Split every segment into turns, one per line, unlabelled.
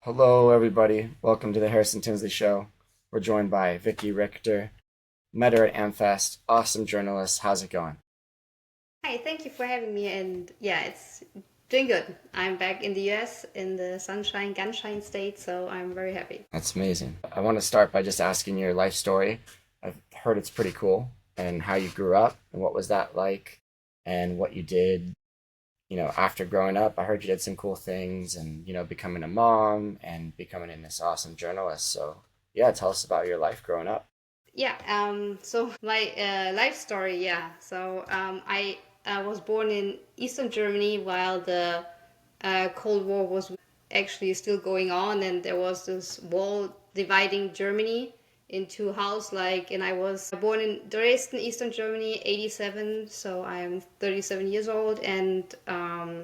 Hello, everybody. Welcome to the Harrison Tinsley Show. We're joined by Vicky Richter. Met her at Amfest. Awesome journalist. How's it going?
Hi, thank you for having me. And yeah, it's doing good. I'm back in the US in the sunshine, gunshine state, so I'm very happy.
That's amazing. I want to start by just asking your life story. I've heard it's pretty cool, and how you grew up, and what was that like, and what you did, after growing up. I heard you did some cool things, and becoming a mom and becoming this awesome journalist. So, yeah, tell us about your life growing up.
Yeah, so my life story, yeah. I was born in Eastern Germany while the Cold War was actually still going on, and there was this wall dividing Germany in two halves. And I was born in Dresden, Eastern Germany, 87, so I'm 37 years old, and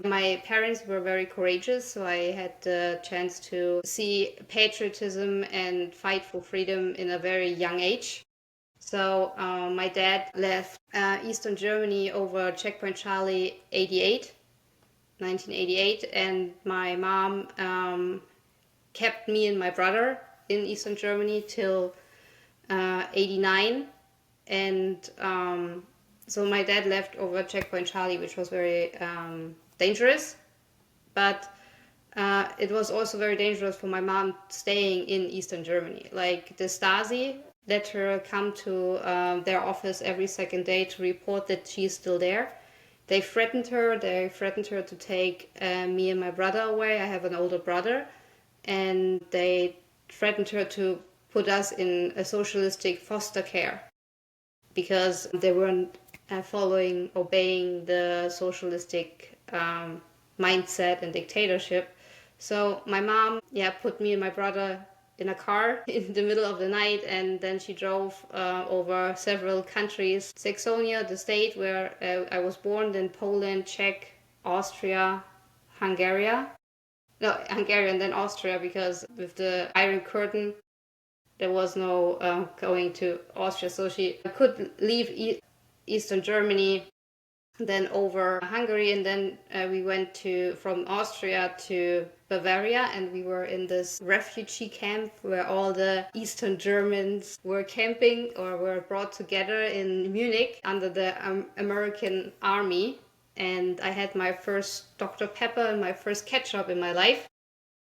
my parents were very courageous, so I had the chance to see patriotism and fight for freedom in a very young age. My dad left Eastern Germany over Checkpoint Charlie 88, 1988, and my mom kept me and my brother in Eastern Germany till 89. And so my dad left over Checkpoint Charlie, which was very dangerous, but it was also very dangerous for my mom staying in Eastern Germany. Like the Stasi let her come to their office every second day to report that she's still there. They threatened her. They threatened her to take me and my brother away. I have an older brother, and they threatened her to put us in a socialistic foster care because they weren't obeying the socialistic mindset and dictatorship. So my mom, yeah, put me and my brother in a car in the middle of the night, and then she drove over several countries. Saxonia, the state where I was born, then Poland, Czech, Austria, Hungary. No, Hungary and then Austria, because with the Iron Curtain, there was no going to Austria. So she could leave Eastern Germany, then over Hungary, and then we went to from Austria to Bavaria, and we were in this refugee camp where all the Eastern Germans were camping or were brought together in Munich under the American army. And I had my first Dr. Pepper and my first ketchup in my life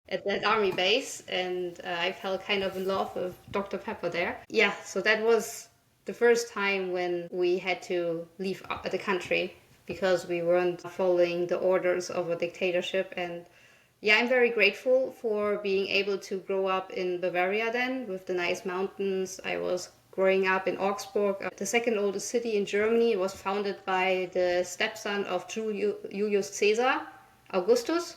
at that army base, and I fell kind of in love with Dr. Pepper there. Yeah, so that was the first time when we had to leave the country because we weren't following the orders of a dictatorship. And yeah, I'm very grateful for being able to grow up in Bavaria then with the nice mountains. I was growing up in Augsburg, the second oldest city in Germany. It was founded by the stepson of Julius Caesar, Augustus.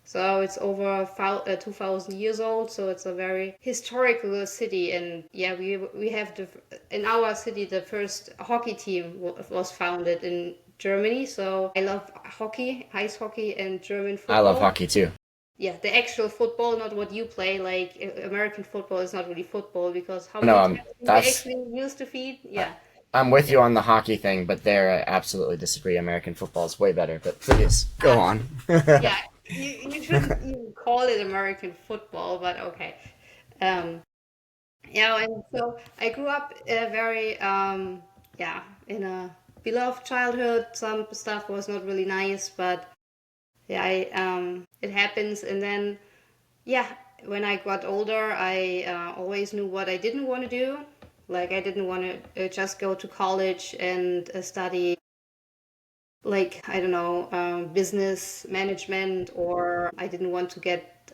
So it's over 2,000 years old. So it's a very historical city. And yeah, we have in our city the first hockey team was founded in Germany. So I love hockey, ice hockey, and German
I love
football.
hockey too.
Yeah, the actual football, not what you play. Like American football is not really football because how
No,
many times do we
that's
actually use to feed?
I-
Yeah.
I'm with
Yeah.
you on the hockey thing, but there I absolutely disagree. American football is way better, but please go
Uh,
on.
yeah, you shouldn't even call it American football, but okay. Um, Yeah, and so I grew up very, yeah, in a beloved childhood. Some stuff was not really nice, but yeah, it happens. And then, yeah, when I got older, I always knew what I didn't want to do. Like, I didn't want to just go to college and study, like, I don't know, business management, or I didn't want to get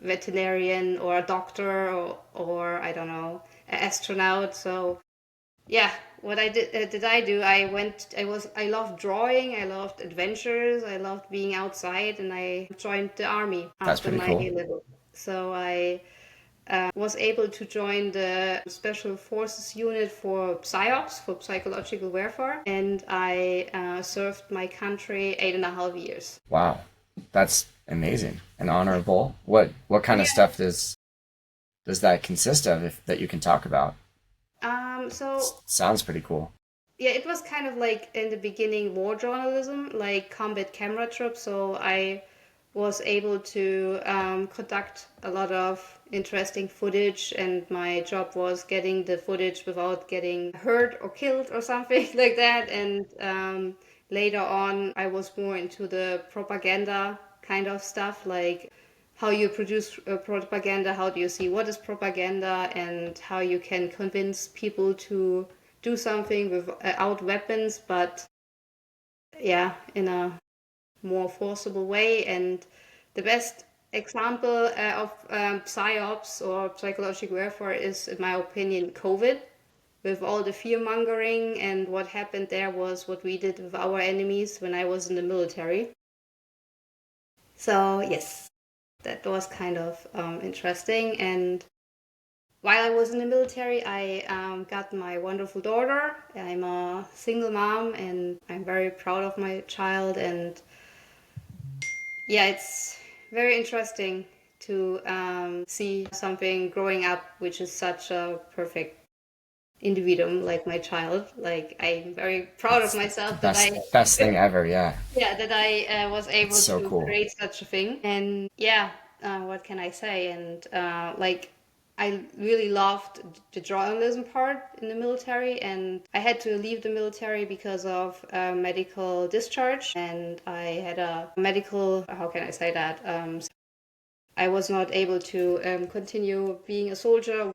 veterinarian or a doctor or I don't know, an astronaut. So yeah, what did I do? I loved drawing, I loved adventures, I loved being outside, and I joined the army
That's
after
pretty
my
cool.
A level. So I was able to join the Special Forces unit for PSYOPs, for psychological warfare, and I served my country 8.5 years.
Wow, that's amazing and honorable. What kind of
Yeah.
stuff does that consist of, if that you can talk about?
So
Sounds pretty cool.
yeah, it was kind of like in the beginning war journalism, like combat camera trip. So I was able to conduct a lot of interesting footage, and my job was getting the footage without getting hurt or killed or something like that. And later on, I was more into the propaganda kind of stuff, like how you produce propaganda, how do you see what is propaganda, and how you can convince people to do something without weapons, but yeah, in a more forcible way. And the best example of psyops or psychological warfare is, in my opinion, COVID. With all the fear mongering, and what happened there was what we did with our enemies when I was in the military. So, yes, that was kind of interesting. And while I was in the military, I got my wonderful daughter. I'm a single mom, and I'm very proud of my child. And yeah, it's very interesting to see something growing up, which is such a perfect individuum like my child. Like, I'm very proud of
It's the
myself that
best thing ever. Yeah,
yeah, that I was
it's
able
so
to
cool.
create such a thing. And yeah, what can I say? And like, I really loved the journalism part in the military, and I had to leave the military because of medical discharge, and I had a medical, how can I say that? I was not able to continue being a soldier.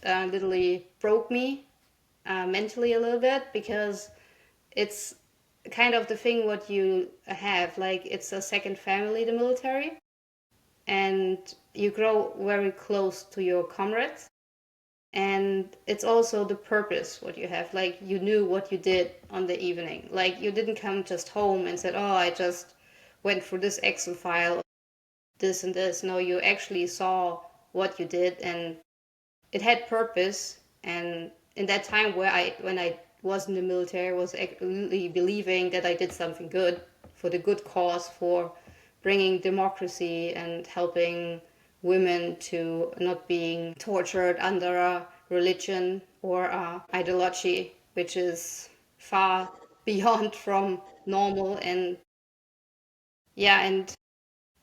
Literally broke me mentally a little bit, because it's kind of the thing what you have, like, it's a second family, the military, and you grow very close to your comrades, and it's also the purpose what you have, like, you knew what you did on the evening, like, you didn't come just home and said, oh, I just went through this Excel file, this and this. No, you actually saw what you did, and it had purpose. And in that time where when I was in the military, I was really believing that I did something good for the good cause, for bringing democracy and helping women to not being tortured under a religion or a ideology which is far beyond from normal. And yeah, and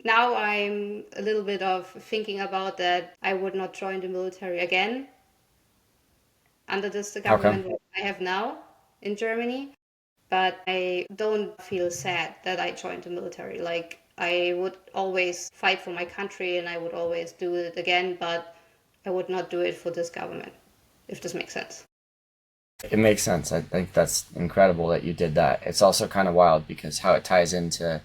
now I'm a little bit of thinking about that I would not join the military again under this the
How come?
government I have now in Germany. But I don't feel sad that I joined the military. Like, I would always fight for my country and I would always do it again, but I would not do it for this government, if this makes sense.
It makes sense. I think that's incredible that you did that. It's also kind of wild because how it ties into,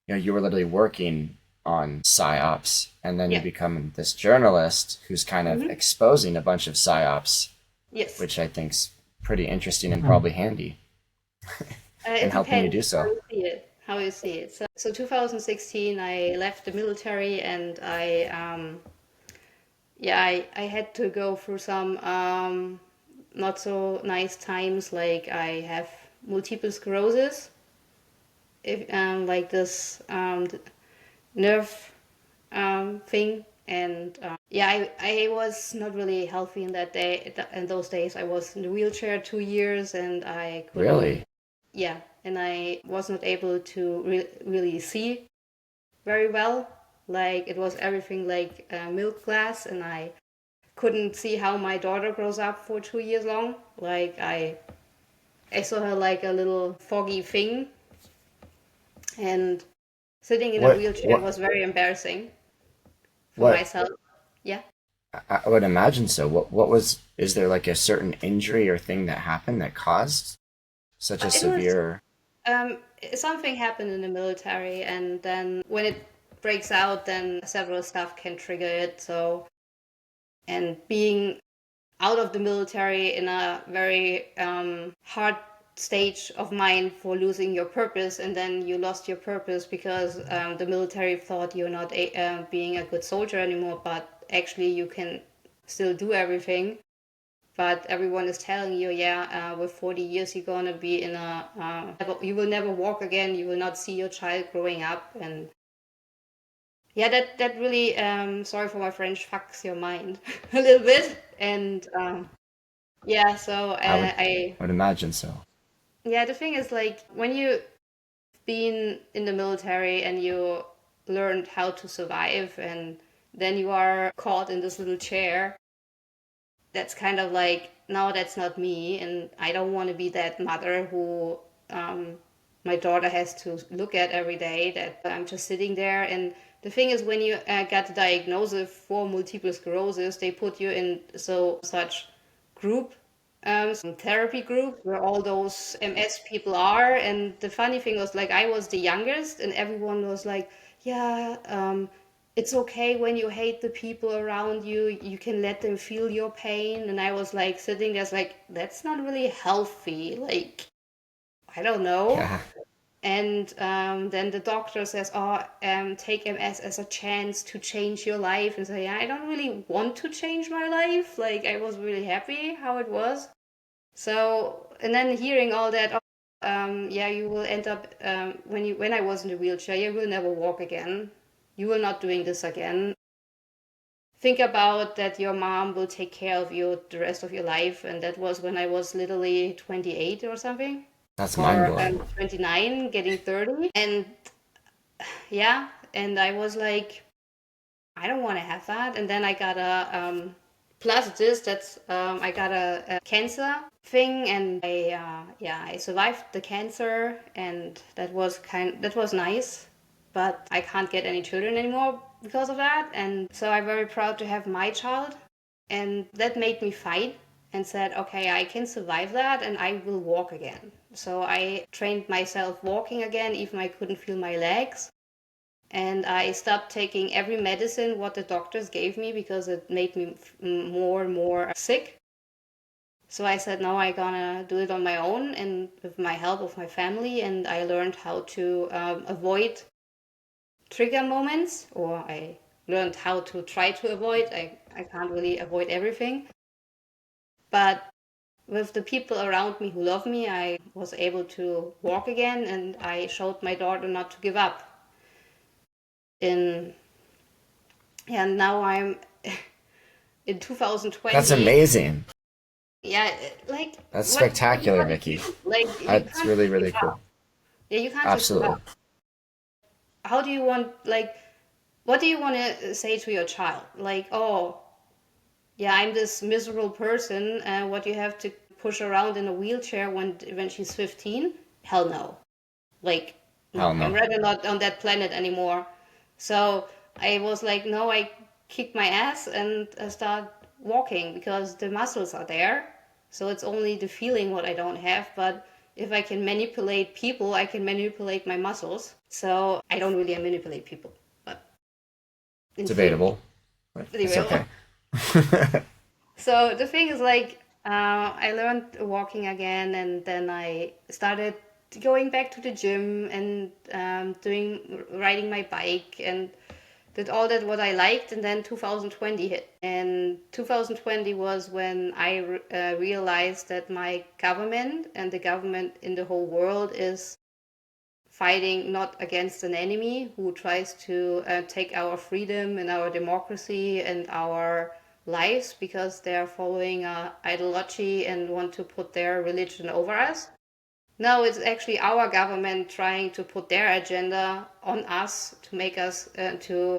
you were literally working on psyops, and then you
Yeah.
become this journalist who's kind of
Hmm.
exposing a bunch of psyops,
Yes.
which I think's pretty interesting and probably handy
It
in helping you
depends
do
how
so.
you see it. How you see it. So 2016, I left the military, and I had to go through some not so nice times. Like, I have multiple sclerosis, like this nerve thing. And yeah, I was not really healthy in that day. In those days, I was in the wheelchair 2 years, and I couldn't.
Really?
Yeah, and I was not able to really see very well. Like, it was everything like milk glass, and I couldn't see how my daughter grows up for 2 years long. Like, I saw her like a little foggy thing, and sitting in a
What?
wheelchair
What?
was very embarrassing for
What?
myself. Yeah.
I would imagine so. What was? Is there like a certain injury or thing that happened that caused such a
It was
severe?
um, something happened in the military, and then when it breaks out, then several stuff can trigger it. So, and being out of the military in a very hard stage of mind for losing your purpose, and then you lost your purpose because the military thought you're not being a good soldier anymore, but actually you can still do everything. But everyone is telling you, yeah, with 40 years you're gonna be in a you will never walk again, you will not see your child growing up. And yeah, that really, sorry for my French, fucks your mind a little bit. And yeah, so
I would
I
I would imagine so.
yeah, the thing is, like, when you've been in the military and you learned how to survive, and then you are caught in this little chair. That's kind of like, no, that's not me, and I don't want to be that mother who um, my daughter has to look at every day, that I'm just sitting there. And the thing is, when you got the diagnosis for multiple sclerosis, they put you in such group, some therapy group where all those MS people are. And the funny thing was, like, I was the youngest, and everyone was like, yeah, it's okay when you hate the people around you, you can let them feel your pain. And I was like sitting there, like, that's not really healthy. Like, I don't know.
Yeah.
And then the doctor says, oh, take MS as a chance to change your life. And so, yeah, I don't really want to change my life. Like, I was really happy how it was. So, and then hearing all that, yeah, you will end up, when I was in the wheelchair, you will never walk again. You will not doing this again. Think about that your mom will take care of you the rest of your life. And that was when I was literally 28 or something,
That's mind
or
blowing.
29, getting 30. And yeah, and I was like, I don't want to have that. And then I got plus this, that's, I got a cancer thing, and I survived the cancer, and that was nice. But I can't get any children anymore because of that. And so I'm very proud to have my child. And that made me fight and said, okay, I can survive that and I will walk again. So I trained myself walking again, even I couldn't feel my legs. And I stopped taking every medicine what the doctors gave me because it made me more and more sick. So I said, no, I'm gonna do it on my own and with my help of my family. And I learned how to avoid trigger moments, or I learned how to try to avoid. I can't really avoid everything. But with the people around me who love me, I was able to walk again, and I showed my daughter not to give up. In Yeah, now I'm in
That's
2020.
amazing.
Yeah, like,
That's
what do you
spectacular,
want to
Vicky.
do? Like, you
That's
can't
really,
just give
really cool.
up. Yeah, you can't just give
Absolutely.
up. How do you want, like, what do you want to say to your child? Like, oh, yeah, I'm this miserable person, what you have to push around in a wheelchair when she's 15? Hell no. Like, no,
Hell
I'm
no.
rather not on that planet anymore. So I was like, no, I kick my ass and start walking because the muscles are there. So it's only the feeling what I don't have. But if I can manipulate people, I can manipulate my muscles. So I don't really manipulate people, but in theory,
Debatable, but
they
it's
will.
okay.
So the thing is, like, I learned walking again, and then I started going back to the gym and doing riding my bike and did all that what I liked. And then 2020 hit, and 2020 was when I realized that my government and the government in the whole world is fighting not against an enemy who tries to take our freedom and our democracy and our lives because they're following ideology and want to put their religion over us. No, it's actually our government trying to put their agenda on us to make us to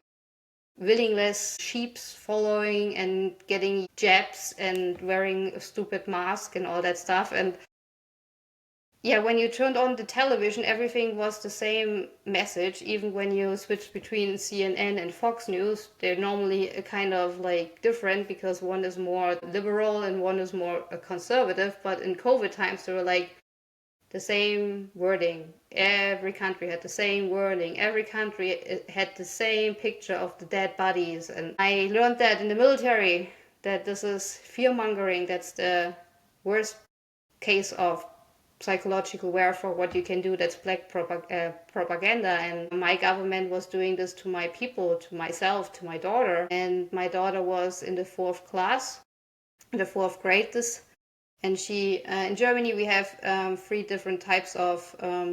willingless sheeps following and getting jabs and wearing a stupid mask and all that stuff. And yeah, when you turned on the television, everything was the same message. Even when you switched between CNN and Fox News, they're normally kind of like different because one is more liberal and one is more conservative. But in COVID times, they were like the same wording. Every country had the same wording. Every country had the same picture of the dead bodies. And I learned that in the military, that this is fear mongering. That's the worst case of psychological warfare, what you can do, that's black propaganda. And my government was doing this to my people, to myself, to my daughter. And my daughter was in the fourth class, the fourth grade this. And she, in Germany, we have three different types of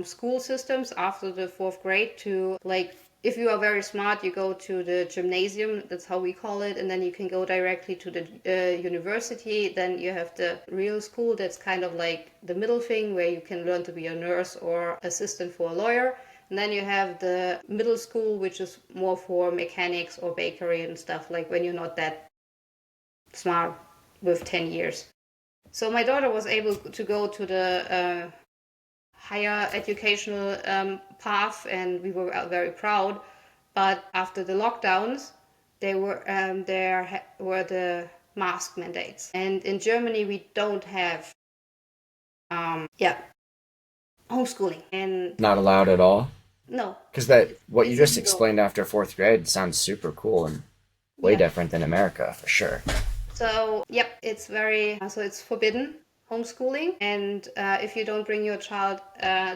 school systems after the fourth grade to, like, if you are very smart, you go to the gymnasium, that's how we call it, and then you can go directly to the university. Then you have the real school, that's kind of like the middle thing where you can learn to be a nurse or assistant for a lawyer. And then you have the middle school, which is more for mechanics or bakery and stuff, like when you're not that smart with 10 years. So my daughter was able to go to the higher educational path, and we were very proud. But after the lockdowns, there were the mask mandates, and in Germany we don't have homeschooling, and
Not allowed at all.
no,
Because that what you
it's
just
illegal.
explained after fourth grade sounds super cool and way
Yeah.
different than America for sure.
So yep, it's very so it's forbidden homeschooling, and if you don't bring your child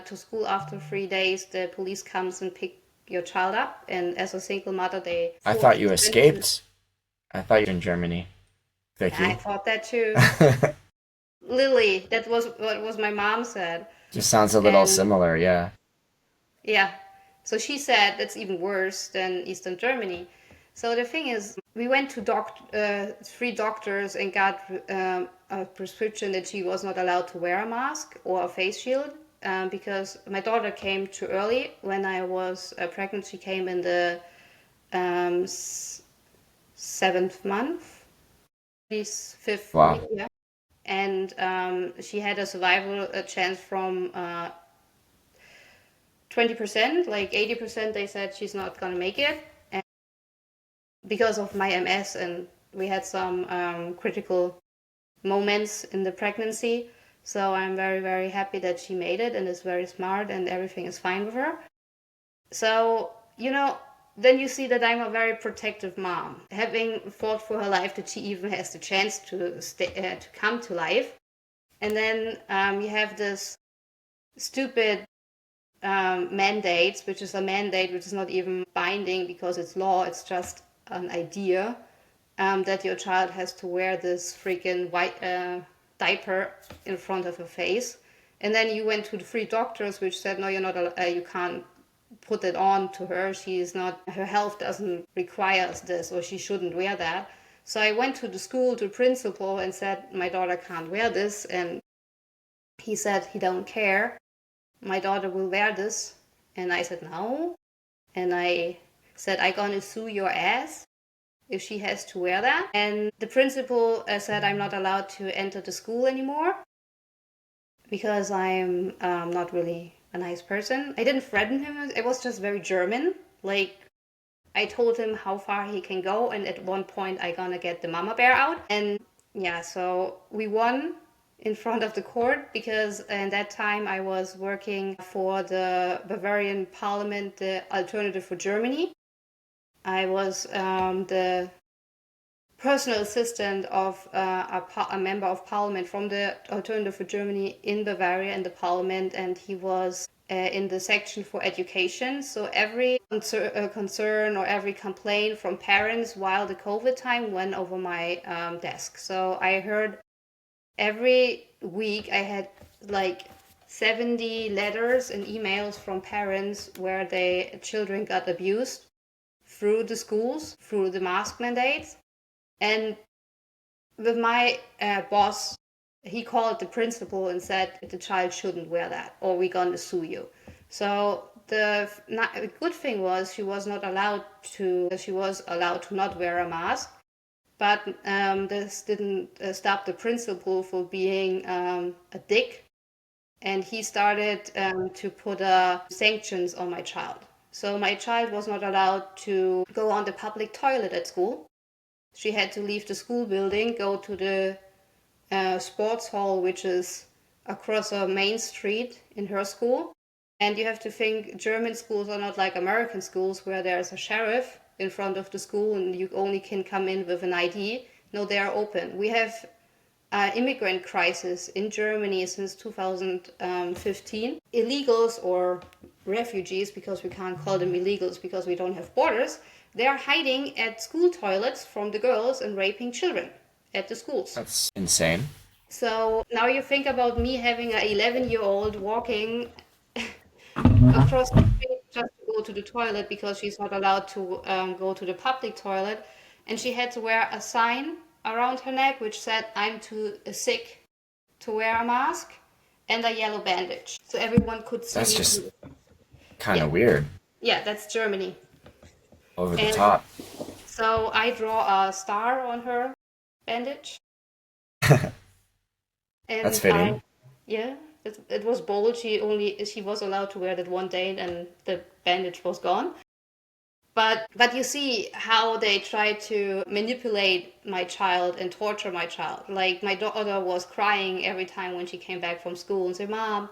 to school after 3 days, the police comes and pick your child up, and as a single mother, they
I
force
thought you
you into.
escaped. I thought you were in Germany,
Yeah, I
Vicky.
thought that too. Lily, that was what was my mom said,
Just sounds a little
and
similar, yeah.
yeah, so she said that's even worse than Eastern Germany. So the thing is, we went to three doctors and got a prescription that she was not allowed to wear a mask or a face shield, because my daughter came too early. When I was pregnant, she came in the um, 7th month, this 5th week,
Wow.
yeah. And she had a survival chance from 20%, like 80%. They said she's not gonna make it, and because of my MS, and we had some critical moments in the pregnancy. So I'm very, very happy that she made it and is very smart and everything is fine with her. So, then you see that I'm a very protective mom, having fought for her life that she even has the chance to come to life. And then you have this stupid mandates, which is a mandate which is not even binding because it's law, it's just an idea, that your child has to wear this freaking white diaper in front of her face. And then you went to the three doctors, which said, no, you can't put it on to her. Her health doesn't require this, or she shouldn't wear that. So I went to the school, to the principal, and said, my daughter can't wear this. And he said he don't care. My daughter will wear this. And I said, no. And I said, I gonna sue your ass if she has to wear that. And the principal said I'm not allowed to enter the school anymore because I'm not really a nice person. I didn't threaten him. It was just very German. Like, I told him how far he can go, and at one point I gonna get the mama bear out. And yeah, so we won in front of the court because in that time I was working for the Bavarian Parliament, the Alternative for Germany. I was the personal assistant of a member of parliament from the Alternative for Germany in Bavaria in the parliament, and he was in the section for education. So every concern or every complaint from parents while the COVID time went over my desk. So I heard every week I had like 70 letters and emails from parents where their children got abused through the schools, through the mask mandates. And with my boss, he called the principal and said the child shouldn't wear that, or we're going to sue you. So the good thing was she was allowed to not wear a mask, but this didn't stop the principal for being a dick, and he started to put sanctions on my child. So my child was not allowed to go on the public toilet at school. She had to leave the school building, go to the sports hall, which is across a main street in her school. And you have to think German schools are not like American schools where there's a sheriff in front of the school and you only can come in with an ID. No, they are open. We have immigrant crisis in Germany since 2015. Illegals or refugees, because we can't call them illegals because we don't have borders, they are hiding at school toilets from the girls and raping children at the schools.
That's insane.
So now you think about me having an 11-year-old walking across the street just to go to the toilet because she's not allowed to go to the public toilet. And she had to wear a sign around her neck which said, I'm too sick to wear a mask, and a yellow bandage. So everyone could see
That's
me
just
through.
kind
Yeah,
of weird,
yeah, that's Germany.
over the
And
top.
so I draw a star on her bandage,
That's
and
fitting.
yeah, it was bold. She was allowed to wear that one day, and the bandage was gone. But you see how they try to manipulate my child and torture my child. Like my daughter was crying every time when she came back from school and said, "Mom,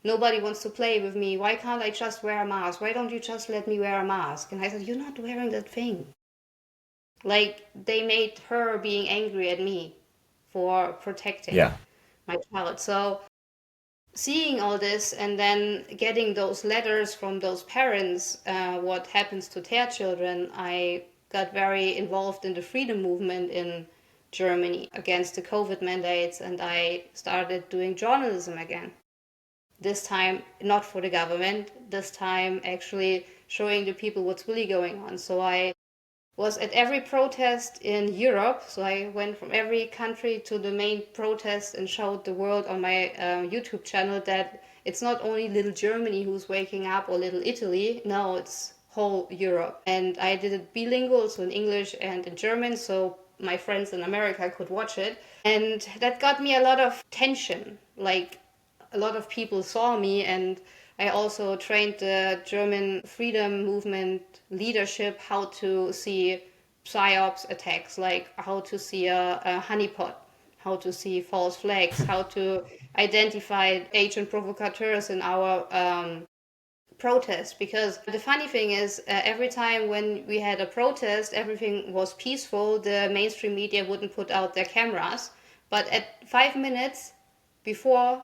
nobody wants to play with me. Why can't I just wear a mask? Why don't you just let me wear a mask?" And I said, "You're not wearing that thing." Like they made her being angry at me for protecting
Yeah.
my child. So seeing all this and then getting those letters from those parents, what happens to their children, I got very involved in the freedom movement in Germany against the COVID mandates, and I started doing journalism again. This time, not for the government, this time actually showing the people what's really going on. So I was at every protest in Europe. So I went from every country to the main protest and showed the world on my YouTube channel that it's not only little Germany who's waking up or little Italy. No, it's whole Europe. And I did it bilingual, so in English and in German, so my friends in America could watch it. And that got me a lot of tension. Like a lot of people saw me, and I also trained the German freedom movement leadership how to see psyops attacks, like how to see a honeypot, how to see false flags, how to identify agent provocateurs in our protest. Because the funny thing is, every time when we had a protest, everything was peaceful. The mainstream media wouldn't put out their cameras, but at 5 minutes before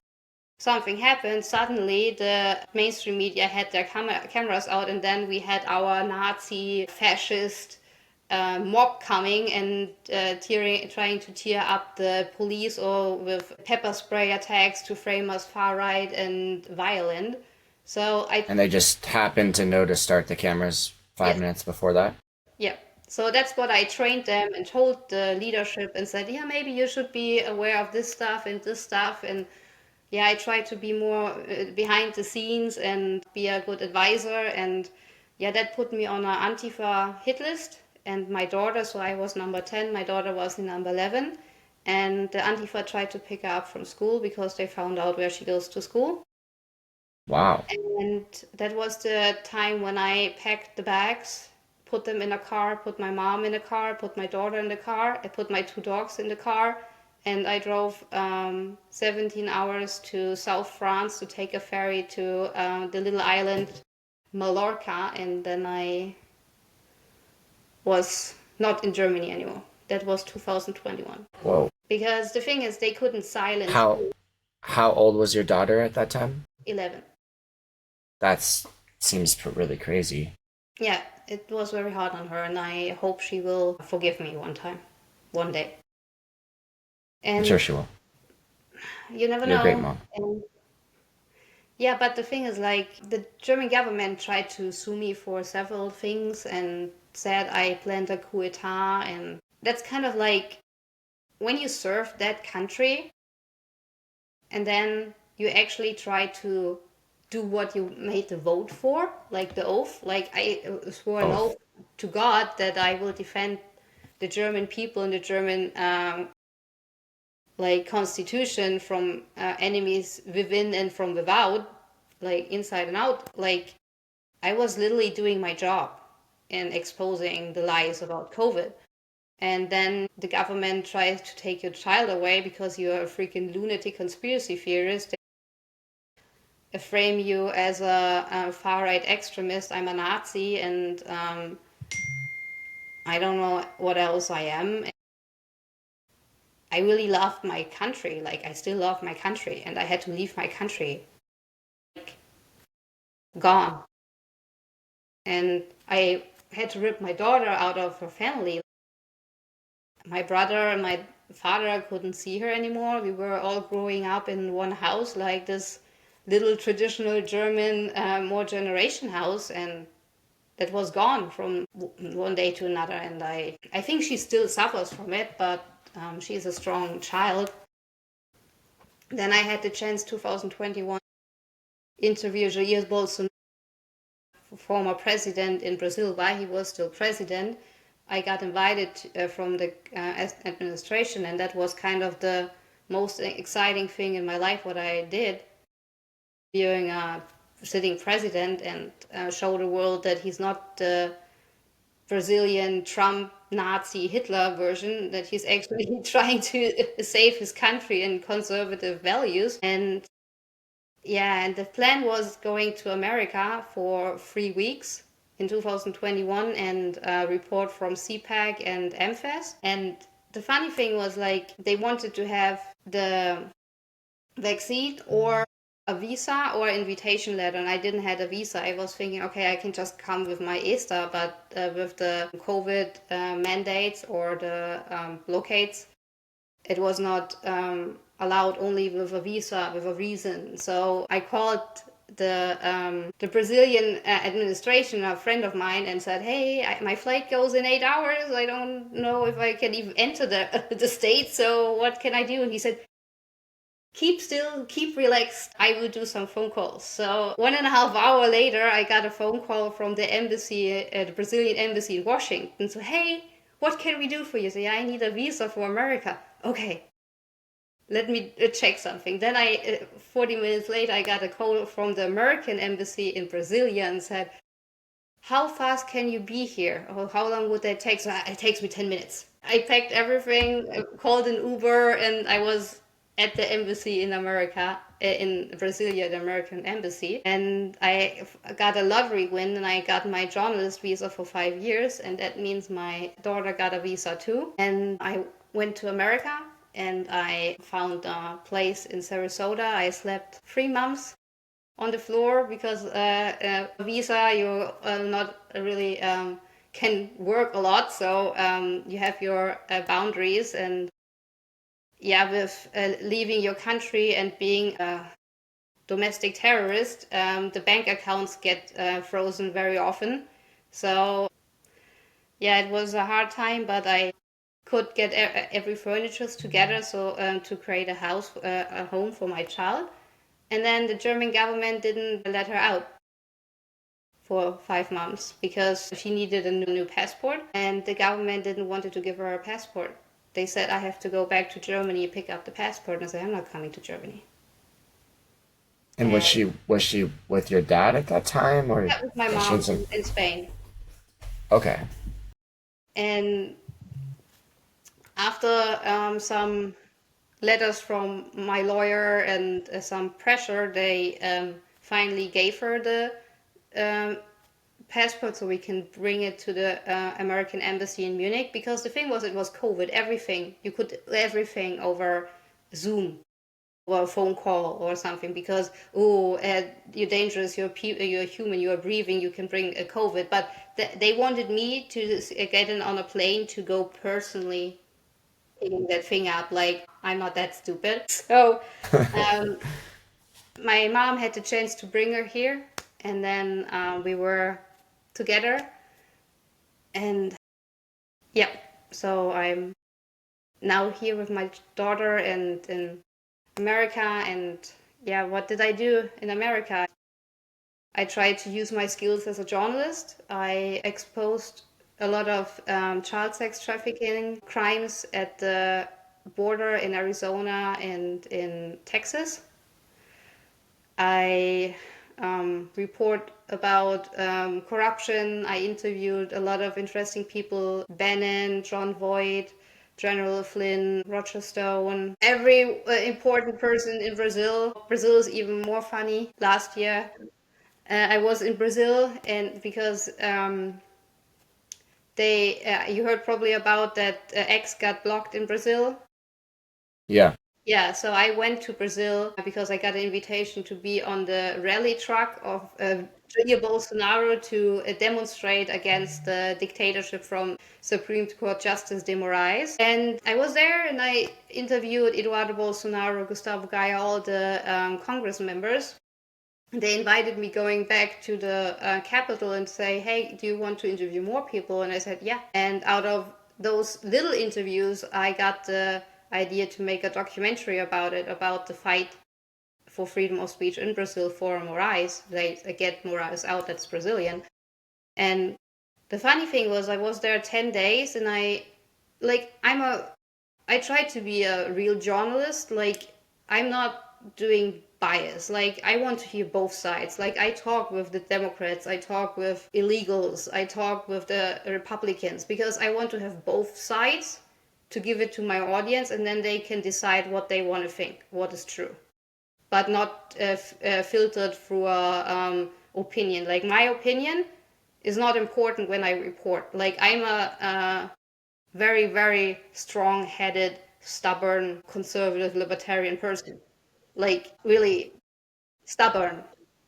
something happened, suddenly the mainstream media had their cameras out, and then we had our Nazi fascist mob coming and trying to tear up the police, or with pepper spray attacks to frame us far right and violent. So I,
And they just happened to know to start the cameras five
yes,
minutes before that.
yeah. So that's what I trained them and told the leadership and said, yeah, maybe you should be aware of this stuff and this stuff. And yeah, I try to be more behind the scenes and be a good advisor. And yeah, that put me on an Antifa hit list. And my daughter, so I was number 10, my daughter was number 11. And the Antifa tried to pick her up from school because they found out where she goes to school.
Wow.
And that was the time when I packed the bags, put them in a car, put my mom in a car, put my daughter in the car, I put my two dogs in the car, and I drove 17 hours to South France to take a ferry to the little island Mallorca, and then I was not in Germany anymore. That was 2021.
Whoa.
Because the thing is, they couldn't silence
How how old was your daughter at that time?
11.
That seems really crazy.
Yeah, it was very hard on her, and I hope she will forgive me one time, one day.
I'm sure
And
she will.
you never
You're a great
know.
mom.
And yeah, but the thing is, like, the German government tried to sue me for several things and said I planned a coup d'etat, and that's kind of like when you serve that country and then you actually try to do what you made the vote for, like the oath. Like I swore an
Oath.
oath to God that I will defend the German people and the German like constitution from enemies within and from without, like inside and out. Like I was literally doing my job and exposing the lies about COVID. And then the government tries to take your child away because you're a freaking lunatic conspiracy theorist. They frame you as a far right extremist. I'm a Nazi, and I don't know what else I am. I really loved my country. Like, I still love my country, and I had to leave my country. Like, gone. And I had to rip my daughter out of her family. My brother and my father couldn't see her anymore. We were all growing up in one house, like this little traditional German more generation house, and that was gone from one day to another. And I think she still suffers from it, but she's a strong child. Then I had the chance 2021 interview Jair Bolsonaro. former president in Brazil while he was still president. I got invited from the administration, and that was kind of the most exciting thing in my life what I did, being a sitting president and show the world that he's not the Brazilian Trump Nazi Hitler version, that he's actually trying to save his country and conservative values. And yeah, and the plan was going to America for 3 weeks in 2021 and report from CPAC and Amfest. And the funny thing was, like, they wanted to have the vaccine or a visa or invitation letter, and I didn't have a visa. I was thinking, okay, I can just come with my ESTA, but with the COVID mandates or the blockades, it was not allowed, only with a visa, with a reason. So I called the Brazilian administration, a friend of mine, and said, hey, my flight goes in 8 hours. I don't know if I can even enter the state. So what can I do? And he said, keep still, keep relaxed. I will do some phone calls. So 1.5 hours later, I got a phone call from the embassy, the Brazilian embassy in Washington. So, hey, what can we do for you? So, yeah, I need a visa for America. Okay, let me check something. Then 40 minutes later, I got a call from the American embassy in Brasilia and said, how fast can you be here? Or how long would that take? So it takes me 10 minutes. I packed everything, called an Uber, and I was at the embassy in America, in Brasilia, the American embassy. And I got a lottery win, and I got my journalist visa for 5 years. And that means my daughter got a visa too. And I went to America, and I found a place in Sarasota. I slept 3 months on the floor because visa, you not really can work a lot, so you have your boundaries. And yeah, with leaving your country and being a domestic terrorist, the bank accounts get frozen very often. So yeah, it was a hard time, but I could get every furniture together, so to create a house, a home for my child. And then the German government didn't let her out for 5 months because she needed a new passport, and the government didn't want to give her a passport. They said, I have to go back to Germany and pick up the passport. And I said, I'm not coming to Germany.
And was she with your dad at that time, or
That was my
was she in
mom
some?
in Spain.
Okay.
And after some letters from my lawyer and some pressure, they finally gave her the um, passport so we can bring it to the American embassy in Munich. Because the thing was, it was COVID, everything. You could do everything over Zoom or a phone call or something, because, you're dangerous, you're human, you're breathing, you can bring a COVID. But they wanted me to get in on a plane to go personally picking that thing up. Like, I'm not that stupid. So um, my mom had the chance to bring her here, and then we were together. And yeah, so I'm now here with my daughter and in America. And yeah, what did I do in America? I tried to use my skills as a journalist. I exposed a lot of child sex trafficking crimes at the border in Arizona and in Texas. I report about corruption. I interviewed a lot of interesting people: Bannon, John Voight, General Flynn, Roger Stone, every important person in Brazil. Brazil is even more funny. Last year, I was in Brazil, and because you heard probably about that X got blocked in Brazil.
Yeah.
Yeah, so I went to Brazil because I got an invitation to be on the rally truck of Jair Bolsonaro to demonstrate against the dictatorship from Supreme Court Justice de Moraes. And I was there, and I interviewed Eduardo Bolsonaro, Gustavo Gaia, all the Congress members. They invited me going back to the capital and say, hey, do you want to interview more people? And I said, yeah. And out of those little interviews, I got the idea to make a documentary about it, about the fight for freedom of speech in Brazil for Moraes. They get Moraes out, that's Brazilian. And the funny thing was, I was there 10 days, and I try to be a real journalist. Like, I'm not doing bias. Like, I want to hear both sides. Like, I talk with the Democrats, I talk with illegals, I talk with the Republicans, because I want to have both sides to give it to my audience, and then they can decide what they want to think, what is true, but not filtered through a opinion. Like, my opinion is not important when I report. Like, I'm a very, very strong-headed, stubborn, conservative, libertarian person. Like, really stubborn,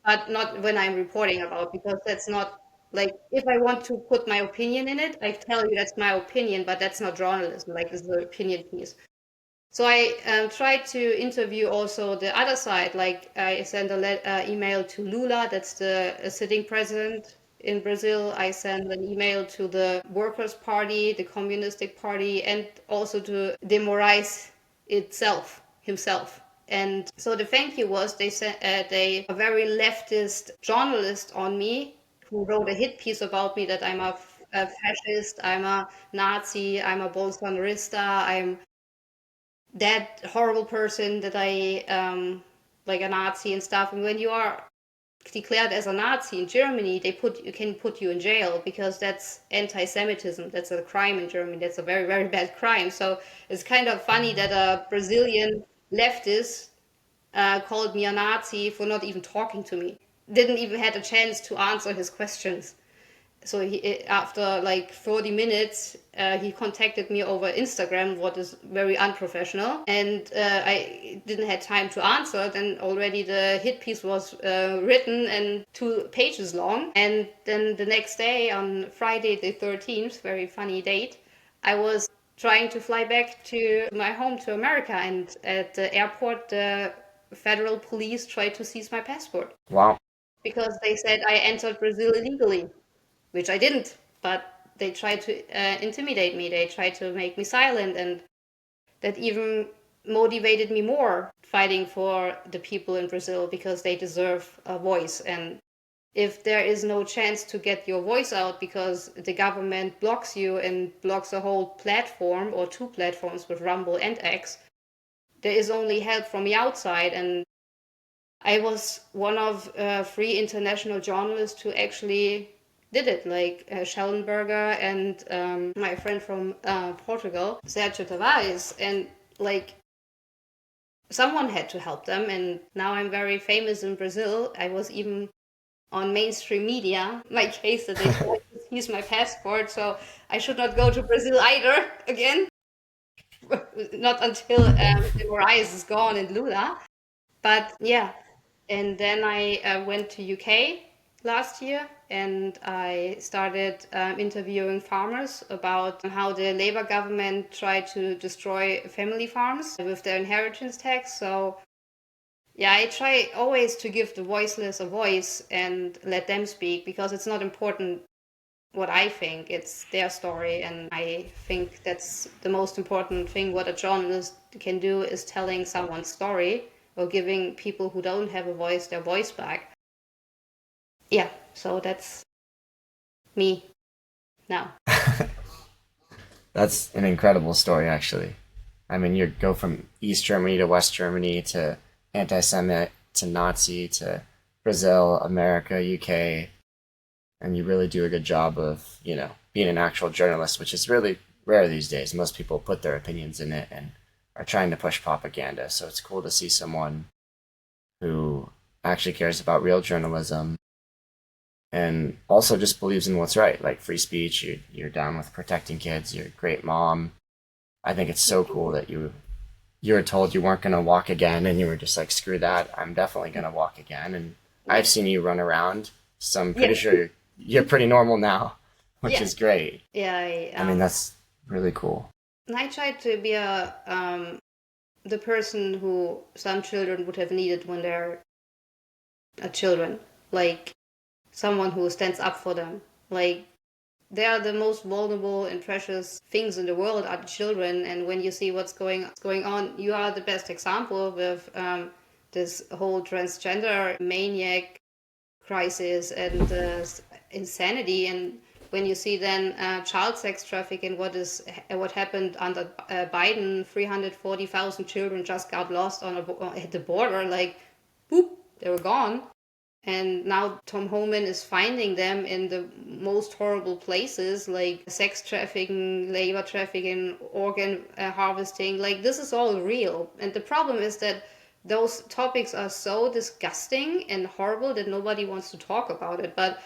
but not when I'm reporting about, because that's not, like, if I want to put my opinion in it, I tell you that's my opinion, but that's not journalism. Like, it's the opinion piece. So I tried to interview also the other side. Like, I sent a email to Lula, that's the sitting president in Brazil. I sent an email to the Workers' Party, the Communistic Party, and also to de Moraes himself. And so the thank you was, they sent a very leftist journalist on me, who wrote a hit piece about me, that I'm a fascist, I'm a Nazi, I'm a Bolsonarista, I'm that horrible person, that I like a Nazi and stuff. And when you are declared as a Nazi in Germany, can put you in jail, because that's anti-Semitism. That's a crime in Germany. That's a very, very bad crime. So it's kind of funny that a Brazilian leftist called me a Nazi for not even talking to me. Didn't even had a chance to answer his questions. So after like 40 minutes, he contacted me over Instagram, what is very unprofessional, and I didn't have time to answer. Then already the hit piece was written and 2 pages long. And then the next day, on Friday the 13th, very funny date, I was trying to fly back to my home, to America, and at the airport, the federal police tried to seize my passport.
Wow.
Because they said I entered Brazil illegally, which I didn't. But they tried to intimidate me. They tried to make me silent, and that even motivated me more fighting for the people in Brazil, because they deserve a voice. And if there is no chance to get your voice out because the government blocks you and blocks a whole platform or 2 platforms with Rumble and X, there is only help from the outside. And I was one of 3 international journalists who actually did it, like Schellenberger and my friend from Portugal, Sergio Tavares. And like, someone had to help them. And now I'm very famous in Brazil. I was even on mainstream media, my case, that they tried to seize my passport. So I should not go to Brazil either again. Not until the Moraes is gone and Lula. But yeah, and then I went to UK last year, and I started interviewing farmers about how the Labour government tried to destroy family farms with their inheritance tax. So yeah, I try always to give the voiceless a voice and let them speak, because it's not important what I think, it's their story. And I think that's the most important thing what a journalist can do, is telling someone's story, or giving people who don't have a voice their voice back. Yeah, so that's me now.
That's an incredible story, actually. I mean, you go from East Germany to West Germany to anti-Semite to Nazi to Brazil, America, UK, and you really do a good job of, being an actual journalist, which is really rare these days. Most people put their opinions in it and are trying to push propaganda. So it's cool to see someone who actually cares about real journalism and also just believes in what's right, like free speech. You're down with protecting kids. You're a great mom. I think it's so cool that you were told you weren't going to walk again, and you were just like, screw that, I'm definitely going to walk again. And I've seen you run around, so I'm pretty sure you're pretty normal now, which is great.
Yeah,
I mean, that's really cool.
I tried to be the person who some children would have needed when they're children, like someone who stands up for them. Like, they are the most vulnerable and precious things in the world, are the children. And when you see what's going on, you are the best example with this whole transgender maniac crisis and insanity. And when you see then child sex trafficking, what happened under Biden, 340,000 children just got lost at the border, like boop, they were gone. And now Tom Homan is finding them in the most horrible places, like sex trafficking, labor trafficking, organ harvesting. Like, this is all real. And the problem is that those topics are so disgusting and horrible that nobody wants to talk about it. But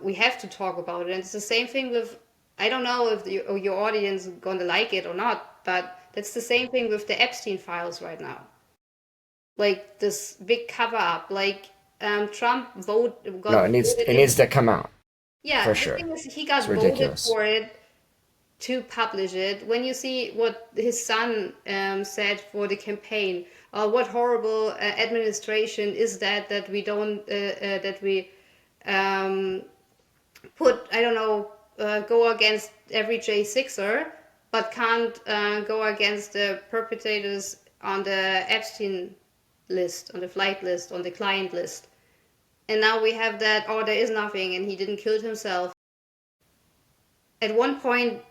we have to talk about it. And it's the same thing with, I don't know if your audience is going to like it or not, but that's the same thing with the Epstein files right now. Like, this big cover up. Like, Trump got
No, it needs to come out.
Yeah,
For
the
sure.
thing is, he got
It's
voted
ridiculous.
for it to publish it. When you see what his son said for the campaign, what horrible administration is that we don't that we put, I don't know, go against every J6er, but can't go against the perpetrators on the Epstein list, on the flight list, on the client list. And now we have that, oh, there is nothing, and he didn't kill himself. At one point,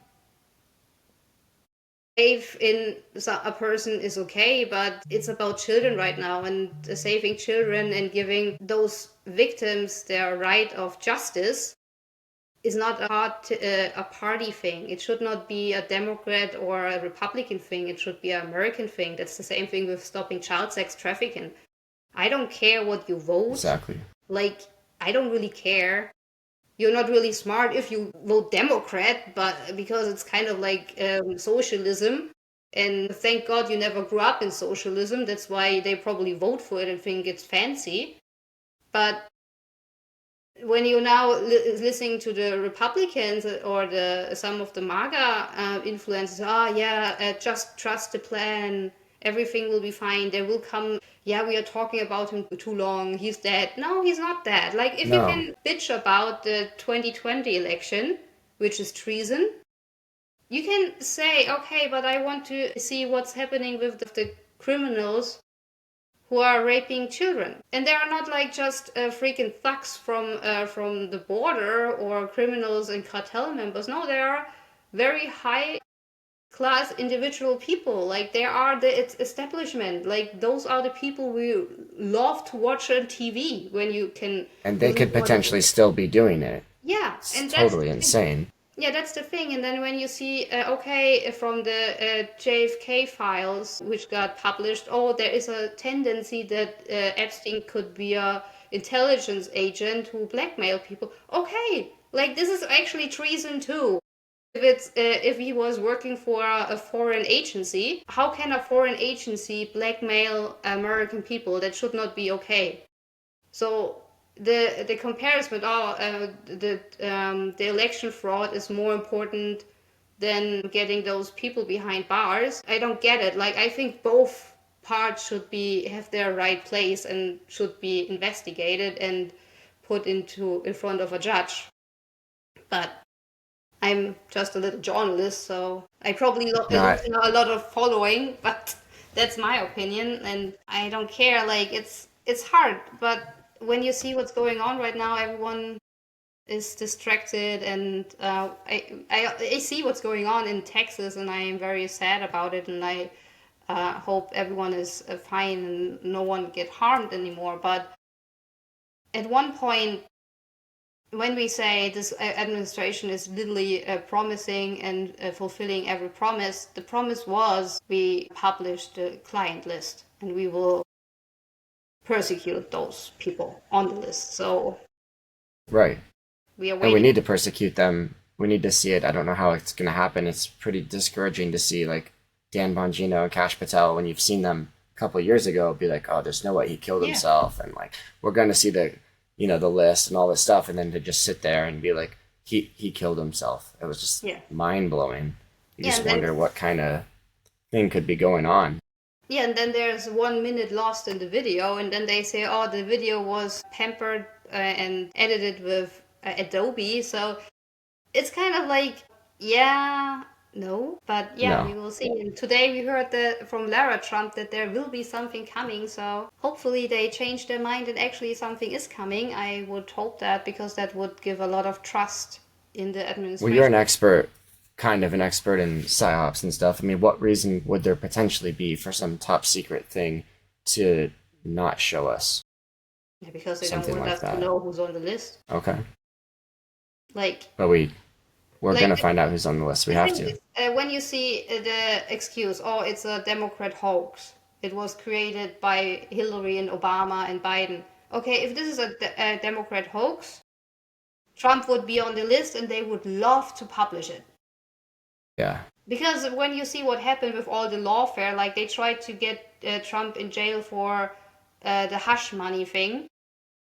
faith in a person is okay, but it's about children right now, and saving children and giving those victims their right of justice is not a party thing. It should not be a Democrat or a Republican thing. It should be an American thing. That's the same thing with stopping child sex trafficking. I don't care what you vote.
Exactly.
Like, I don't really care. You're not really smart if you vote Democrat, but because it's kind of like socialism. And thank God you never grew up in socialism. That's why they probably vote for it and think it's fancy. But when you're now listening to the Republicans or some of the MAGA influencers, just trust the plan, everything will be fine, there will come, yeah, we are talking about him too long, he's dead. No, he's not dead. Like, if you
No.
can bitch about the 2020 election, which is treason, you can say, okay, but I want to see what's happening with the criminals who are raping children. And they are not like just freaking thugs from the border or criminals and cartel members. No, they are very high class individual people. Like, they are the establishment. Like, those are the people we love to watch on TV when you can.
And they could potentially still be doing it.
Yeah,
It's
and
totally insane.
yeah, that's the thing. And then when you see, okay, from the JFK files, which got published, oh, there is a tendency that Epstein could be a intelligence agent who blackmail people. Okay, like, this is actually treason too. If he was working for a foreign agency, how can a foreign agency blackmail American people? That should not be okay. So the comparison, the election fraud is more important than getting those people behind bars. I don't get it. Like, I think both parts should have their right place and should be investigated and put in front of a judge. But I'm just a little journalist, so I probably lose a lot of following, but that's my opinion, and I don't care. Like, it's hard, but when you see what's going on right now, everyone is distracted, and I see what's going on in Texas, and I am very sad about it, and I hope everyone is fine and no one get harmed anymore. But at one point, when we say this administration is literally promising and fulfilling every promise, the promise was we publish the client list and we will persecute those people on the list. So
right.
we are
And
waiting.
we need to persecute them. We need to see it. I don't know how it's going to happen. It's pretty discouraging to see, like, Dan Bongino and Kash Patel, when you've seen them a couple of years ago, be like, oh, there's no way he killed himself. And, like, we're going to see the list and all this stuff. And then to just sit there and be like, he killed himself. It was just mind blowing. You just wonder what kind of thing could be going on.
Yeah, and then there's 1 minute lost in the video, and then they say, oh, the video was pampered and edited with Adobe. So it's kind of like, yeah, No, but yeah,
No.
we will see. And today we heard from Lara Trump that there will be something coming. So hopefully they change their mind and actually something is coming. I would hope that because that would give a lot of trust in the
Well, you're
administration.
an expert, kind of an expert in psyops and stuff. I mean, what reason would there potentially be for some top secret thing to not show us
Yeah, because they don't
something
want
like
us to
that?
know who's on the list.
Okay.
Like,
But we're
like
gonna find out who's on the list. We
the
have
thing
to.
is, when you see the excuse, oh, it's a Democrat hoax. It was created by Hillary and Obama and Biden. Okay, if this is a Democrat hoax, Trump would be on the list and they would love to publish it.
Yeah.
Because when you see what happened with all the lawfare, like they tried to get Trump in jail for the hush money thing,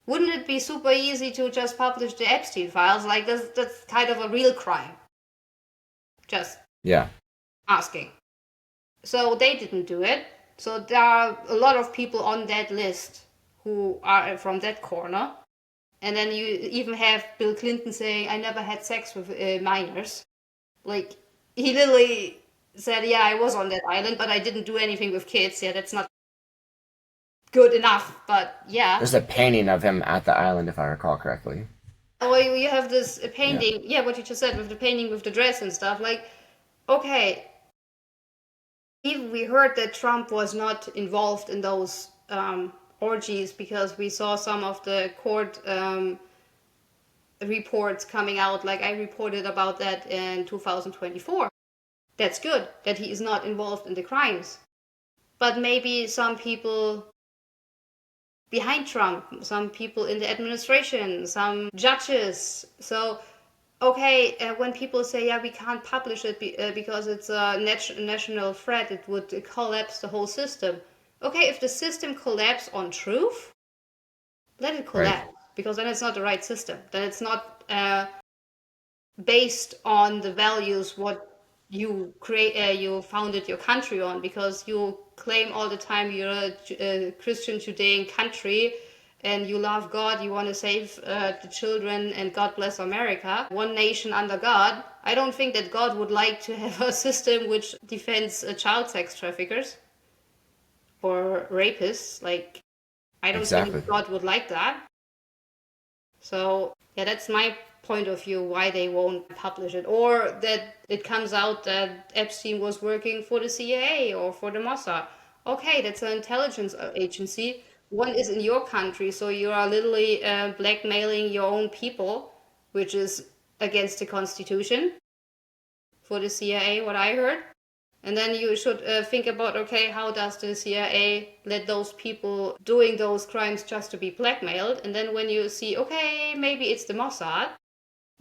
wouldn't it be super easy to just publish the Epstein files? Like that's kind of a real crime. Just
Yeah.
asking. So they didn't do it. So there are a lot of people on that list who are from that corner. And then you even have Bill Clinton saying, "I never had sex with minors." Like he literally said, "Yeah, I was on that island, but I didn't do anything with kids." Yeah, that's not good enough, but yeah.
There's a painting of him at the island, if I recall correctly.
Or you have this
Yeah.
painting, yeah, what you just said with the painting with the dress and stuff. Like, okay, even we heard that Trump was not involved in those orgies because we saw some of the court reports coming out. Like I reported about that in 2024. That's good that he is not involved in the crimes. But maybe some people behind Trump, some people in the administration, some judges. So, okay, when people say, yeah, we can't publish it because it's a national threat, it would collapse the whole system. Okay, if the system collapses on truth, let it
Right.
collapse because then it's not the right system. Then it's not based on the values what you create you founded your country on, because you claim all the time you're a Christian Judean country and you love God, you want to save the children and God bless America, one nation under God. I don't think that God would like to have a system which defends child sex traffickers or rapists. Like, I don't think
Exactly.
God would like that. So, yeah, that's my point of view why they won't publish it. Or that it comes out that Epstein was working for the CIA or for the Mossad. Okay, that's an intelligence agency. One is in your country, so you are literally blackmailing your own people, which is against the Constitution for the CIA, what I heard. And then you should think about, okay, how does the CIA let those people doing those crimes just to be blackmailed? And then when you see, okay, maybe it's the Mossad,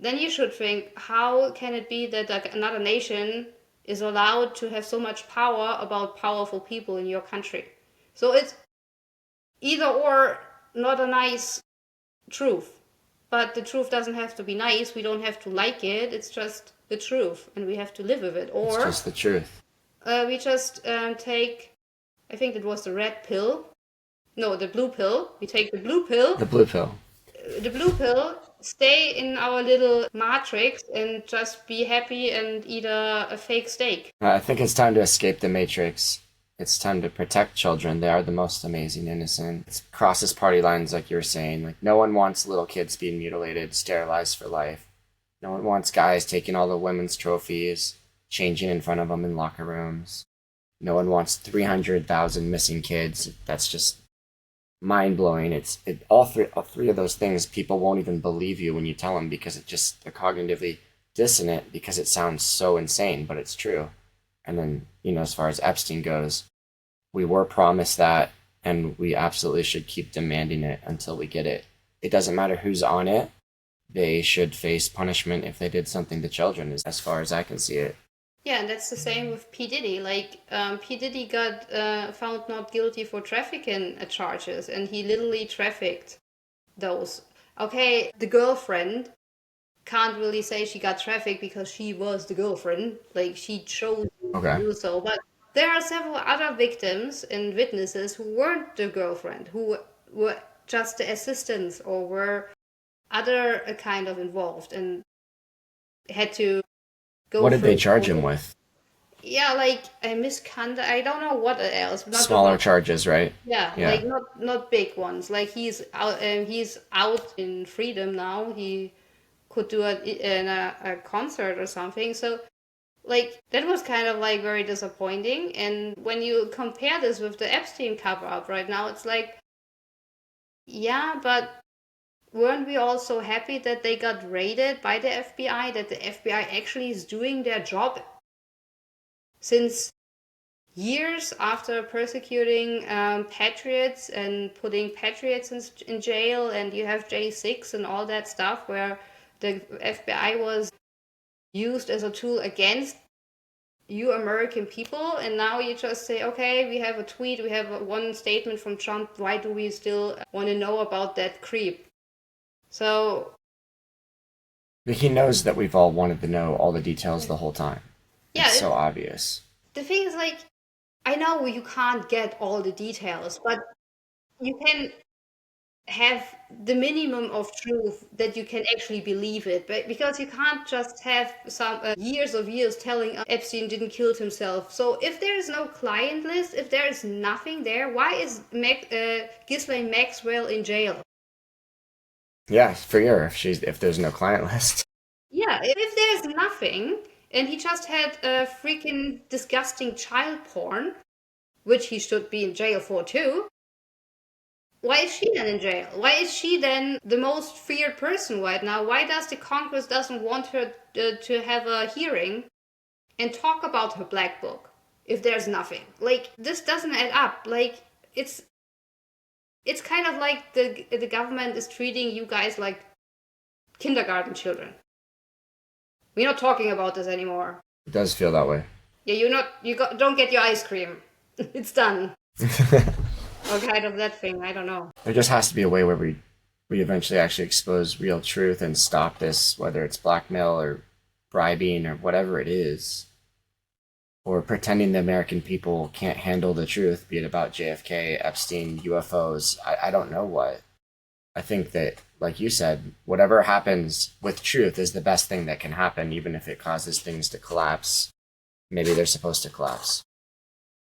then you should think, how can it be that another nation is allowed to have so much power about powerful people in your country? So it's either or, not a nice truth. But the truth doesn't have to be nice. We don't have to like it. It's just the truth, and we have to live with it.
It's
Or
just the truth.
we just take, I think it was the red pill. No, the blue pill. We take the blue pill.
The blue pill.
The blue pill, stay in our little matrix and just be happy and eat a fake steak.
I think it's time to escape the matrix. It's time to protect children. They are the most amazing, innocent. It crosses party lines, like you were saying. Like no one wants little kids being mutilated, sterilized for life. No one wants guys taking all the women's trophies, changing in front of them in locker rooms. No one wants 300,000 missing kids. That's just mind blowing. All three of those things people won't even believe you when you tell them because it just they're cognitively dissonant because it sounds so insane, but it's true. And then as far as Epstein goes, we were promised that, and we absolutely should keep demanding it until we get it. It doesn't matter who's on it; they should face punishment if they did something to children, as far as I can see it.
Yeah, and that's the same with P. Diddy. Like, P. Diddy got found not guilty for trafficking charges, and he literally trafficked those. Okay, the girlfriend can't really say she got trafficked because she was the girlfriend. Like, she chose to
Okay.
do so. But there are several other victims and witnesses who weren't the girlfriend, who were just the assistants or were other kind of involved and had to go
What did they
through.
charge him with?
Yeah, like a misconduct. I don't know what else. Not the
Smaller
one.
charges, right?
Yeah,
Yeah.
like not big ones. Like he's out in freedom now. He could do a concert or something. So like that was kind of like very disappointing. And when you compare this with the Epstein cover up right now, it's like, yeah, but weren't we all so happy that they got raided by the FBI, that the FBI actually is doing their job since years after persecuting patriots and putting patriots in jail, and you have J6 and all that stuff where the FBI was used as a tool against you American people, and now you just say, okay, we have a tweet, we have one statement from Trump, why do we still want to know about that creep? So
But he knows that we've all wanted to know all the details the whole time. It's
yeah,
so obvious.
the thing is like, I know you can't get all the details, but you can have the minimum of truth that you can actually believe it, but because you can't just have some years of years telling Epstein didn't kill himself. So if there is no client list, if there is nothing there, why is Ghislaine Maxwell in jail?
Yeah, for sure. If there's no client list.
Yeah, if there's nothing and he just had a freaking disgusting child porn, which he should be in jail for too, why is she then in jail? Why is she then the most feared person right now? Why does the Congress doesn't want her to have a hearing and talk about her black book if there's nothing? Like this doesn't add up. Like it's it's kind of like the government is treating you guys like kindergarten children. We're not talking about this anymore.
It does feel that way.
Yeah, don't get your ice cream. It's done. Or kind of that thing. I don't know.
There just has to be a way where we eventually actually expose real truth and stop this, whether it's blackmail or bribing or whatever it is, or pretending the American people can't handle the truth, be it about JFK, Epstein, UFOs. I don't know what. I think that, like you said, whatever happens with truth is the best thing that can happen, even if it causes things to collapse. Maybe they're supposed to collapse.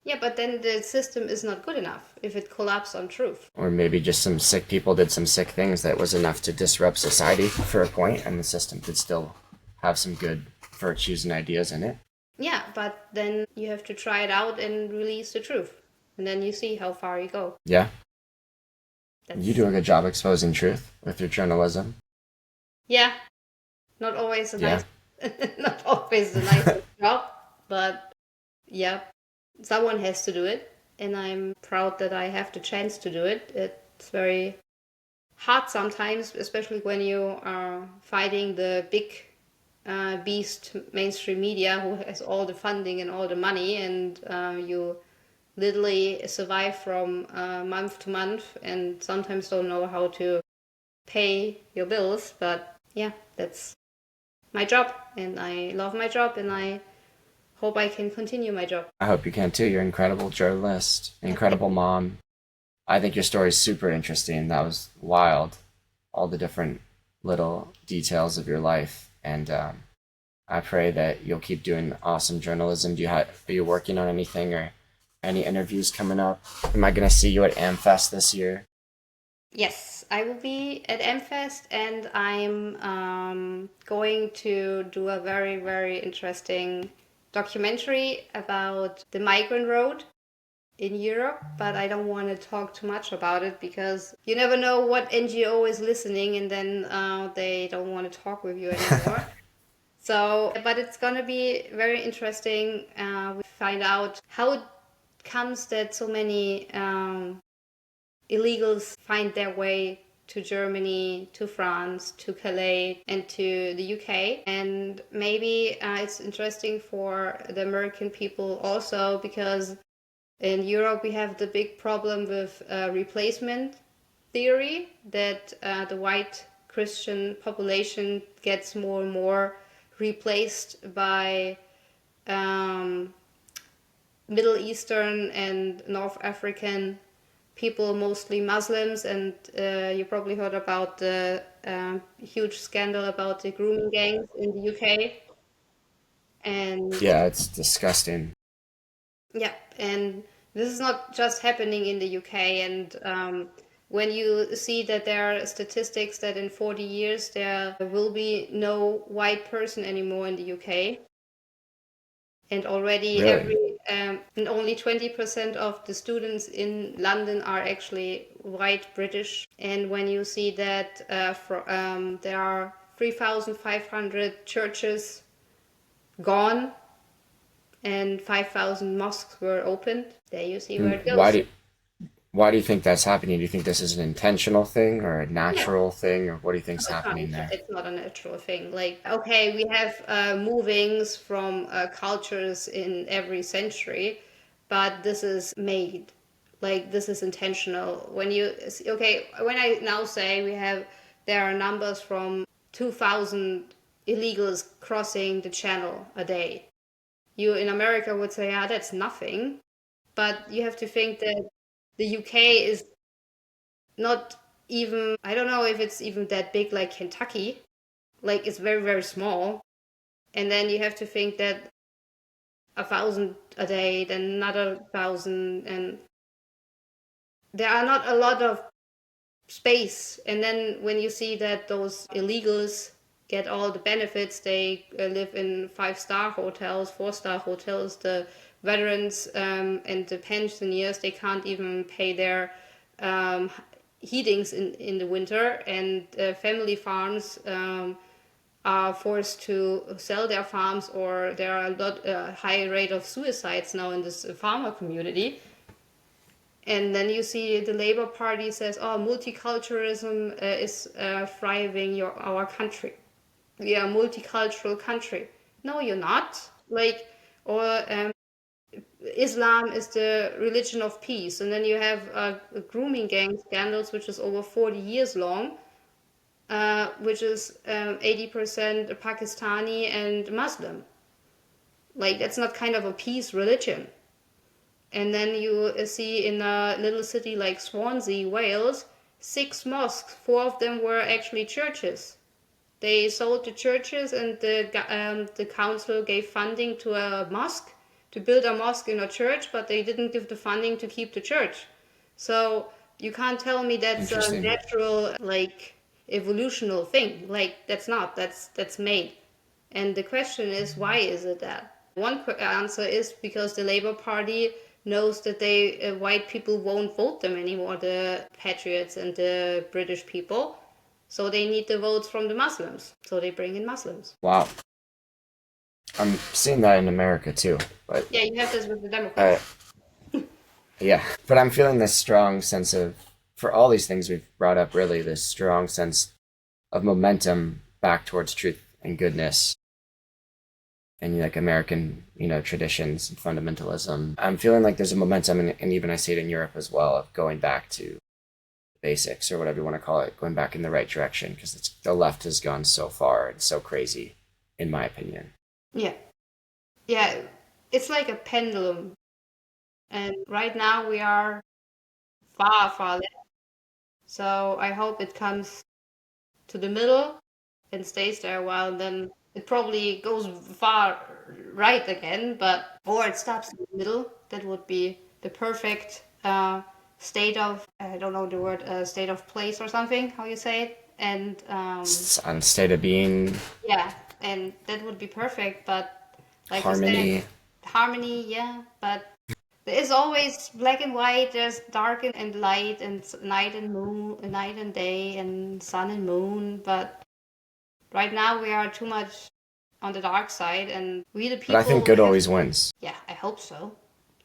Yeah, but then the system is not good enough if it collapses on truth.
Or maybe just some sick people did some sick things that was enough to disrupt society for a point, and the system could still have some good virtues and ideas in it.
Yeah, but then you have to try it out and release the truth. And then you see how far you go.
Yeah, you
That's
do a good job exposing truth with your journalism.
yeah, not always a
Yeah,
nice not always a nice job, but yeah, someone has to do it, and I'm proud that I have the chance to do it. It's very hard sometimes, especially when you are fighting the big beast mainstream media who has all the funding and all the money, and you literally survive from month to month and sometimes don't know how to pay your bills. But yeah, that's my job, and I love my job, and I hope I can continue my job.
I hope you can too. You're an incredible journalist, incredible mom. I think your story is super interesting. That was wild. All the different little details of your life. And I pray that you'll keep doing awesome journalism. Are you working on anything or any interviews coming up? Am I going to see you at Amfest this year?
Yes, I will be at Amfest, and I'm going to do a very, very interesting documentary about the migrant road in Europe, but I don't want to talk too much about it because you never know what NGO is listening, and then they don't want to talk with you anymore. So, but it's going to be very interesting. We find out how it comes that so many illegals find their way to Germany, to France, to Calais, and to the UK. And maybe it's interesting for the American people also because in Europe we have the big problem with replacement theory that the white Christian population gets more and more replaced by um, Middle Eastern and North African people, mostly Muslims, and you probably heard about the huge scandal about the grooming gangs in the UK. And
Yeah, it's disgusting.
yeah, and this is not just happening in the UK. And when you see that there are statistics that in 40 years there will be no white person anymore in the UK, and already
Really?
and only 20% of the students in London are actually white British. And when you see that there are 3,500 churches gone and 5,000 mosques were opened, there you see where
And
it goes.
why do you think that's happening? Do you think this is an intentional thing or a
No,
natural thing, or what do you think's
it's not.
happening there?
It's not a natural thing. Like, okay, we have movings from cultures in every century, but this is made. Like, this is intentional. Okay, when I now say there are numbers from 2,000 illegals crossing the channel a day. You in America would say, ah, that's nothing. But you have to think that the UK is not even, I don't know if it's even that big like Kentucky. Like it's very, very small. And then you have to think that 1,000 a day, then another 1,000, and there are not a lot of space. And then when you see that those illegals get all the benefits, they live in 5-star hotels, 4-star hotels. The veterans and the pensioners, they can't even pay their um, heatings in the winter, and family farms are forced to sell their farms, or there are a lot high rate of suicides now in this farmer community. And then you see the Labour Party says, "Oh, multiculturalism is thriving our country. We are a multicultural country." No, you're not. Like, or Islam is the religion of peace, and then you have a grooming gang scandals, which is over 40 years long, which is 80% Pakistani and Muslim. Like, that's not kind of a peace religion. And then you see in a little city like Swansea, Wales, 6 mosques. 4 of them were actually churches. They sold the churches, and the council gave funding to a mosque to build a mosque in a church, but they didn't give the funding to keep the church. So you can't tell me that's a
Interesting.
natural, like, evolutional thing. Like, that's not. That's made. And the question is, why is it that? One answer is because the Labour Party knows that white people won't vote them anymore, the patriots and the British people. So they need the votes from the Muslims. So they bring in Muslims.
Wow. I'm seeing that in America too. But
Yeah, you have this with the
uh,
Democrats.
yeah, but I'm feeling this strong sense of, for all these things we've brought up, really, this strong sense of momentum back towards truth and goodness and like American, traditions and fundamentalism. I'm feeling like there's a momentum, and even I see it in Europe as well, of going back to basics or whatever you want to call it, going back in the right direction because the left has gone so far and so crazy, in my opinion.
Yeah. Yeah. It's like a pendulum. And right now we are far, far left. So I hope it comes to the middle and stays there a while. Then it probably goes far right again, but or it stops in the middle. That would be the perfect state of, I don't know the word, state of place or something, how you say it. And
On state of being,
yeah, and that would be perfect. But like you said,
harmony.
harmony, yeah, but there is always black and white. There's dark and light, and night and moon, night and day, and sun and moon. But right now we are too much on the dark side, and we the
But I think
people
good
have.
always wins,
Yeah, I hope so.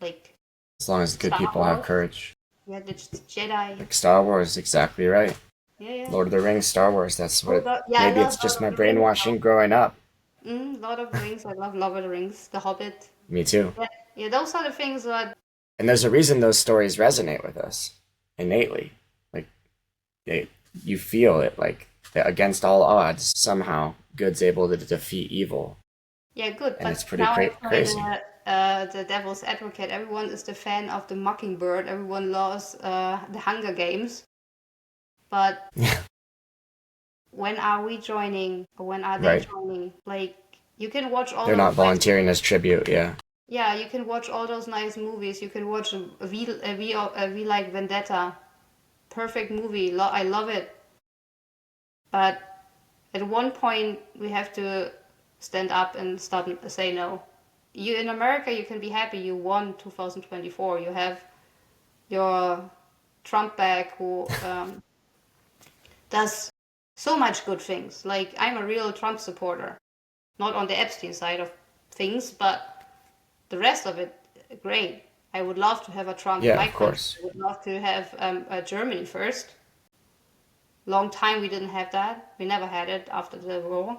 Like
as long as the good
Star
people have
Wars,
courage.
yeah, the Jedi.
Like Star Wars, exactly right.
Yeah, yeah.
Lord of the Rings, Star Wars, that's what
Oh,
it,
yeah, I
maybe
love
it's
Lord
just
of
my
the Rings.
brainwashing growing up.
Lord of the Rings. I love Lord of the Rings. The Hobbit.
Me too.
Yeah, yeah. Those are the things that.
And there's a reason those stories resonate with us innately. Like they, you feel it, like against all odds, somehow good's able to defeat evil,
Yeah, good.
and it's
But
pretty
now I play
crazy.
the devil's advocate. Everyone is the fan of the Mockingbird. Everyone loves the Hunger Games. But
Yeah,
when are we joining? Or when are they
right.
joining? Like, You can watch all
They're
those
not
nice,
volunteering as tribute, yeah.
yeah, you can watch all those nice movies. You can watch We Like Vendetta. Perfect movie. I love it. But at one point, we have to stand up and stop and say no. You in America, you can be happy. You won 2024. You have your Trump back who does so much good things. Like I'm a real Trump supporter, not on the Epstein side of things, but the rest of it, great. I would love to have a Trump in
Yeah,
my
of
country.
course.
I would love to have a Germany first. Long time we didn't have that. We never had it after the war.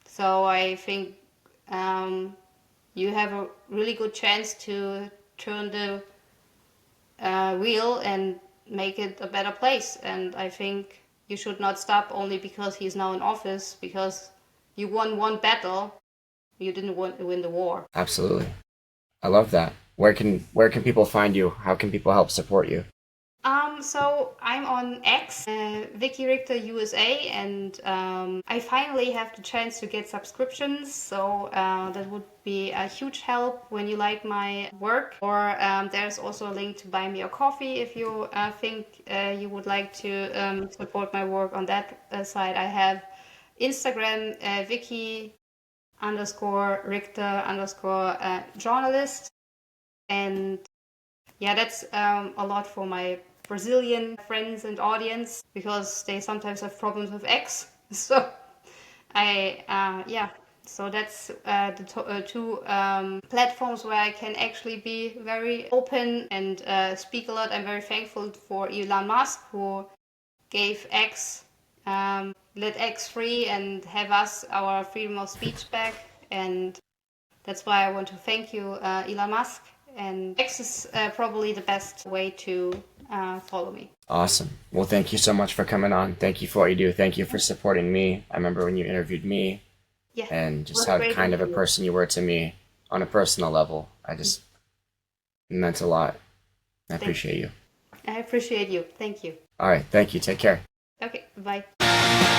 So I think um, you have a really good chance to turn the wheel and make it a better place. And I think you should not stop only because he's now in office, because you won one battle, you didn't win the war.
Absolutely. I love that. Where can people find you? How can people help support you?
So I'm on X, Vicky Richter USA, and I finally have the chance to get subscriptions. So that would be a huge help when you like my work. Or there's also a link to buy me a coffee if you think you would like to support my work on that side. I have Instagram, Vicky underscore Richter underscore journalist, and yeah, that's a lot for my Brazilian friends and audience because they sometimes have problems with X. So yeah, so that's the two platforms where I can actually be very open and speak a lot. I'm very thankful for Elon Musk who gave X, let X free and have us our freedom of speech back. And that's why I want to thank you, Elon Musk. And X is probably the best way to follow me.
Awesome. Well, thank you so much for coming on. Thank you for what you do. Thank you for supporting me. I remember when you interviewed me
Yeah,
and
it
just
was
how
great
kind of a
interview.
person you were to me on a personal level. It meant a lot. I
Thank
appreciate
you.
you.
I appreciate you. Thank you.
All right. Thank you. Take care.
Okay, bye.